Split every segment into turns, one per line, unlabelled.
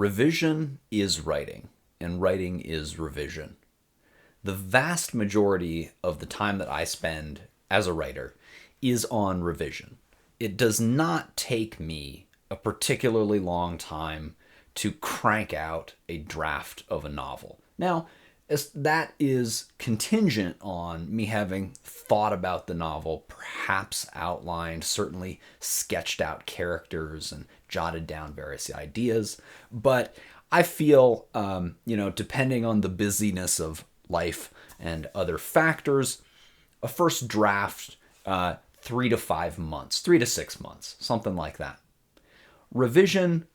Revision is writing, and writing is revision. The vast majority of the time that I spend as a writer is on revision. It does not take me a particularly long time to crank out a draft of a novel. Now, that is contingent on me having thought about the novel, perhaps outlined, certainly sketched out characters and jotted down various ideas. But I feel, depending on the busyness of life and other factors, a first draft, 3 to 5 months, 3 to 6 months, something like that. Revision,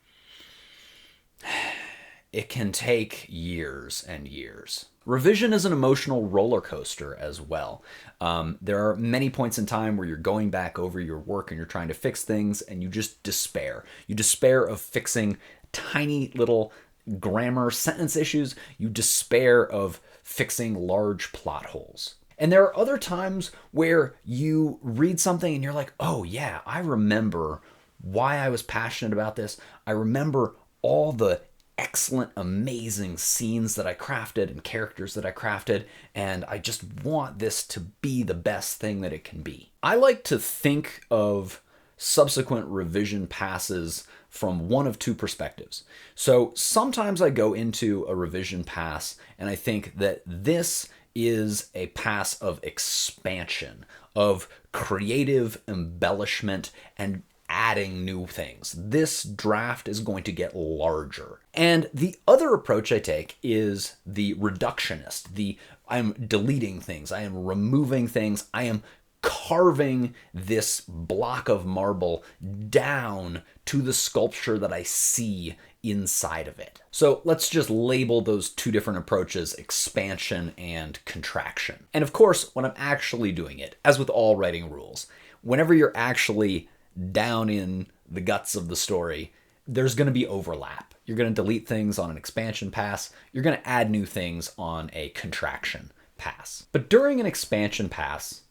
it can take years and years. Revision is an emotional roller coaster as well. There are many points in time where you're going back over your work and you're trying to fix things and you just despair. You despair of fixing tiny little grammar sentence issues. You despair of fixing large plot holes. And there are other times where you read something and you're like, oh yeah, I remember why I was passionate about this. I remember all the excellent, amazing scenes that I crafted and characters that I crafted, and I just want this to be the best thing that it can be. I like to think of subsequent revision passes from one of two perspectives. So sometimes I go into a revision pass and I think that this is a pass of expansion, of creative embellishment and adding new things. This draft is going to get larger. And the other approach I take is the reductionist. I'm deleting things, I am removing things, I am carving this block of marble down to the sculpture that I see inside of it. So let's just label those two different approaches, expansion and contraction. And of course, when I'm actually doing it, as with all writing rules, whenever you're actually down in the guts of the story, there's going to be overlap. You're going to delete things on an expansion pass. You're going to add new things on a contraction pass. But during an expansion pass,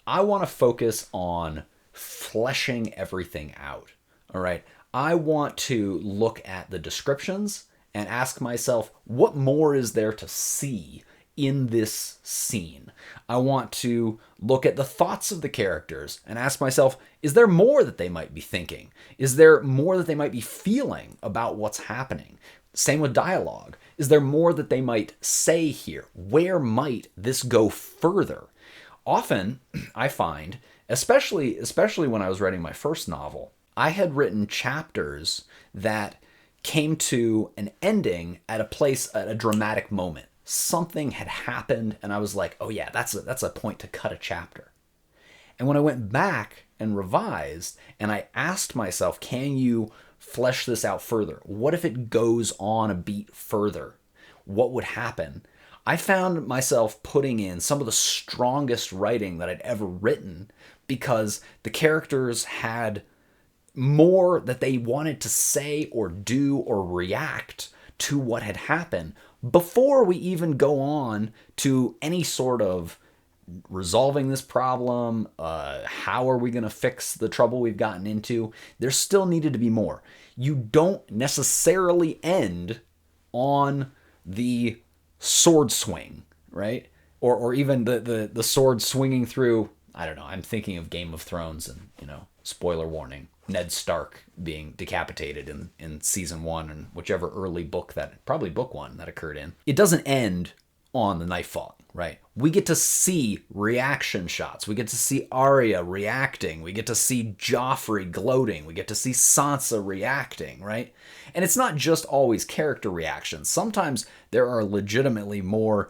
I want to focus on fleshing everything out. All right. I want to look at the descriptions and ask myself, what more is there to see in this scene? I want to look at the thoughts of the characters and ask myself, is there more that they might be thinking? Is there more that they might be feeling about what's happening? Same with dialogue. Is there more that they might say here? Where might this go further? Often, I find, especially when I was writing my first novel, I had written chapters that came to an ending at a dramatic moment. Something had happened and I was like, oh yeah, that's a point to cut a chapter. And when I went back and revised and I asked myself, can you flesh this out further? What if it goes on a beat further? What would happen? I found myself putting in some of the strongest writing that I'd ever written because the characters had more that they wanted to say or do or react to what had happened before we even go on to any sort of resolving this problem. How are we going to fix the trouble we've gotten into? There still needed to be more. You don't necessarily end on the sword swing, right? Or even the sword swinging through, I don't know, I'm thinking of Game of Thrones and, spoiler warning, Ned Stark being decapitated in season 1 and whichever early book probably book 1 that occurred in. It doesn't end on the knife falling, right? We get to see reaction shots. We get to see Arya reacting. We get to see Joffrey gloating. We get to see Sansa reacting, right? And it's not just always character reactions. Sometimes there are legitimately more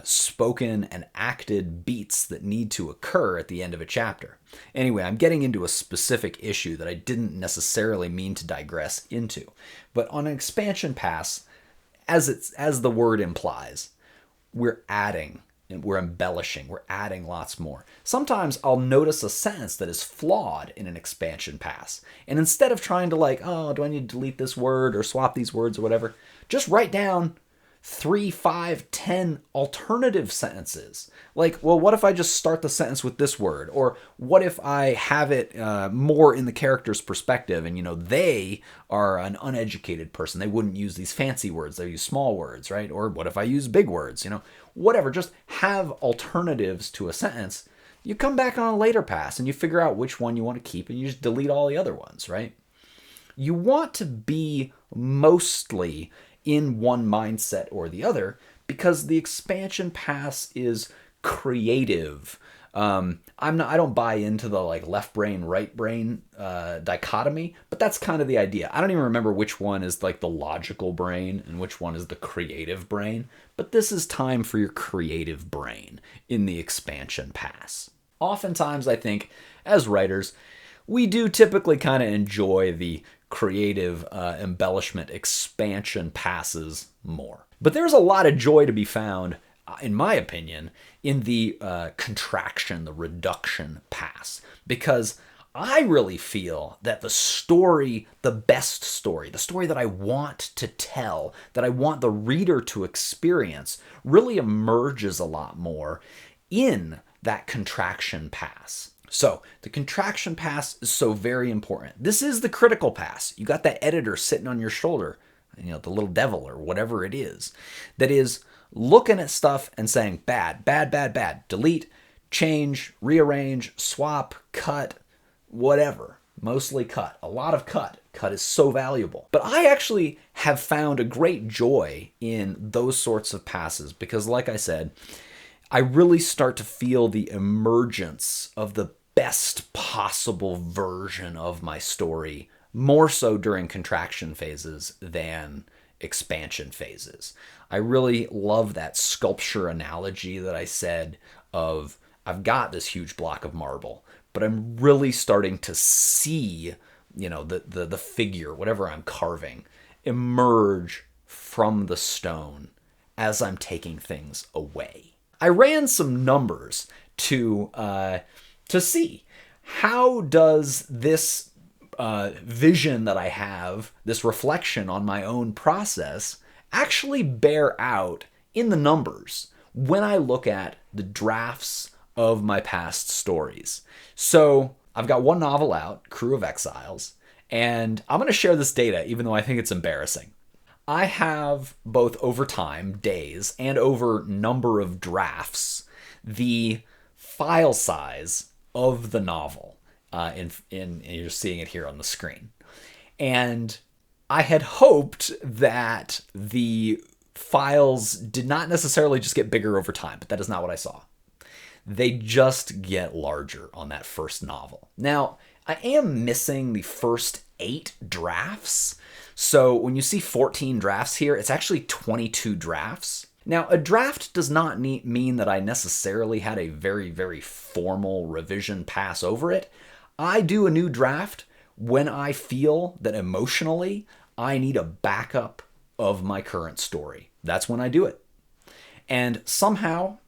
spoken and acted beats that need to occur at the end of a chapter. Anyway, I'm getting into a specific issue that I didn't necessarily mean to digress into. But on an expansion pass, as the word implies, we're adding and we're embellishing, we're adding lots more. Sometimes I'll notice a sentence that is flawed in an expansion pass. And instead of trying to do I need to delete this word or swap these words or whatever, just write down, 3, 5, 10 alternative sentences. Like, well, what if I just start the sentence with this word? Or what if I have it more in the character's perspective and, they are an uneducated person. They wouldn't use these fancy words. They use small words, right? Or what if I use big words? Whatever. Just have alternatives to a sentence. You come back on a later pass and you figure out which one you want to keep and you just delete all the other ones, right? You want to be mostly in one mindset or the other because the expansion pass is creative. I don't buy into the left brain, right brain dichotomy, but that's kind of the idea. I don't even remember which one is the logical brain and which one is the creative brain, but this is time for your creative brain in the expansion pass. Oftentimes, I think, as writers, we do typically kind of enjoy the creative embellishment expansion passes more. But there's a lot of joy to be found, in my opinion, in the contraction, the reduction pass, because I really feel that the story, the best story, the story that I want to tell, that I want the reader to experience, really emerges a lot more in that contraction pass. So the contraction pass is so very important. This is the critical pass. You got that editor sitting on your shoulder, the little devil or whatever it is, that is looking at stuff and saying bad, bad, bad, bad, delete, change, rearrange, swap, cut, whatever. Mostly cut. A lot of cut. Cut is so valuable. But I actually have found a great joy in those sorts of passes because, like I said, I really start to feel the emergence of the best possible version of my story, more so during contraction phases than expansion phases. I really love that sculpture analogy that I said of I've got this huge block of marble, but I'm really starting to see, the figure, whatever I'm carving, emerge from the stone as I'm taking things away. I ran some numbers to see how does this vision that I have, this reflection on my own process, actually bear out in the numbers when I look at the drafts of my past stories. So I've got one novel out, Crew of Exiles, and I'm going to share this data even though I think it's embarrassing. I have both over time, days, and over number of drafts, the file size of the novel. In you're seeing it here on the screen. And I had hoped that the files did not necessarily just get bigger over time, but that is not what I saw. They just get larger on that first novel. Now, I am missing the first 8 drafts. So when you see 14 drafts here, it's actually 22 drafts. Now, a draft does not mean that I necessarily had a very, very formal revision pass over it. I do a new draft when I feel that emotionally I need a backup of my current story. That's when I do it. And somehow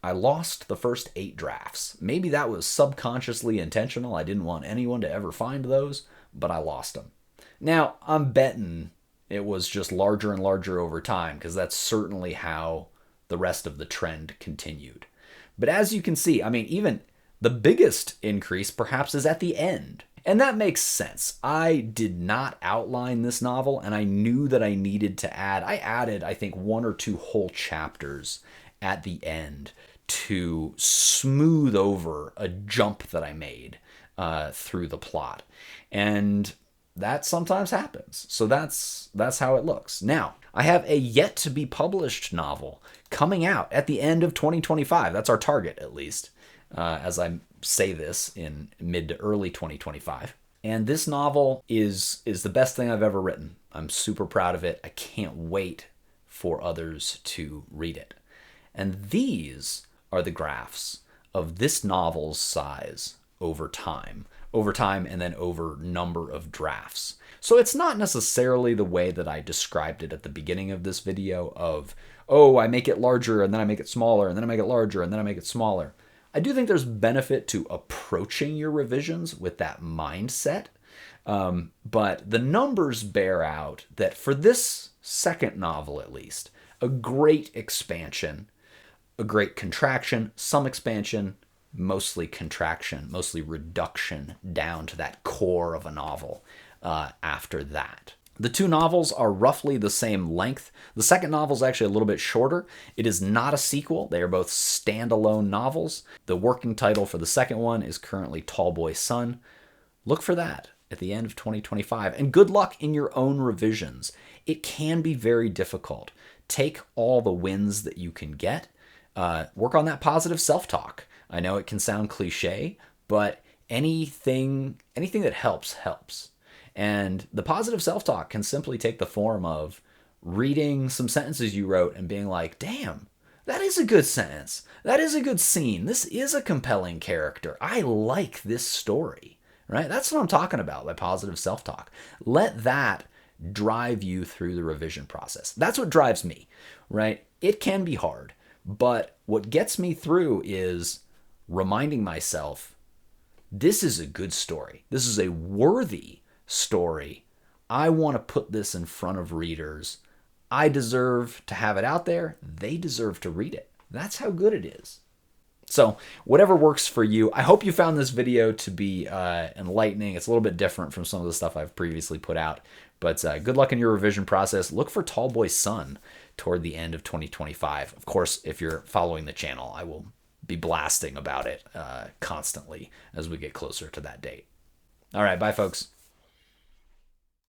I lost the first 8 drafts. Maybe that was subconsciously intentional. I didn't want anyone to ever find those, but I lost them. Now, I'm betting it was just larger and larger over time because that's certainly how the rest of the trend continued. But as you can see, even the biggest increase perhaps is at the end. And that makes sense. I did not outline this novel and I knew that I needed to add. I added, I think, 1 or 2 whole chapters at the end to smooth over a jump that I made through the plot. And that sometimes happens. So that's how it looks. Now, I have a yet to be published novel coming out at the end of 2025. That's our target, at least, as I say this in mid to early 2025. And this novel is the best thing I've ever written. I'm super proud of it. I can't wait for others to read it. And these are the graphs of this novel's size over time and then over number of drafts. So it's not necessarily the way that I described it at the beginning of this video of, I make it larger and then I make it smaller and then I make it larger and then I make it smaller. I do think there's benefit to approaching your revisions with that mindset. But the numbers bear out that for this second novel, at least, a great expansion, a great contraction, some expansion, mostly contraction, mostly reduction down to that core of a novel after that. The two novels are roughly the same length. The second novel is actually a little bit shorter. It is not a sequel. They are both standalone novels. The working title for the second one is currently Tallboy Son. Look for that at the end of 2025. And good luck in your own revisions. It can be very difficult. Take all the wins that you can get. Work on that positive self-talk. I know it can sound cliche, but anything that helps. And the positive self-talk can simply take the form of reading some sentences you wrote and being like, damn, that is a good sentence. That is a good scene. This is a compelling character. I like this story, right? That's what I'm talking about by positive self-talk. Let that drive you through the revision process. That's what drives me, right? It can be hard, but what gets me through is reminding myself, this is a good story. This is a worthy story. I want to put this in front of readers. I deserve to have it out there. They deserve to read it. That's how good it is. So whatever works for you. I hope you found this video to be enlightening. It's a little bit different from some of the stuff I've previously put out. But good luck in your revision process. Look for Tallboy Son toward the end of 2025. Of course, if you're following the channel, I will be blasting about it constantly as we get closer to that date. All right, bye, folks.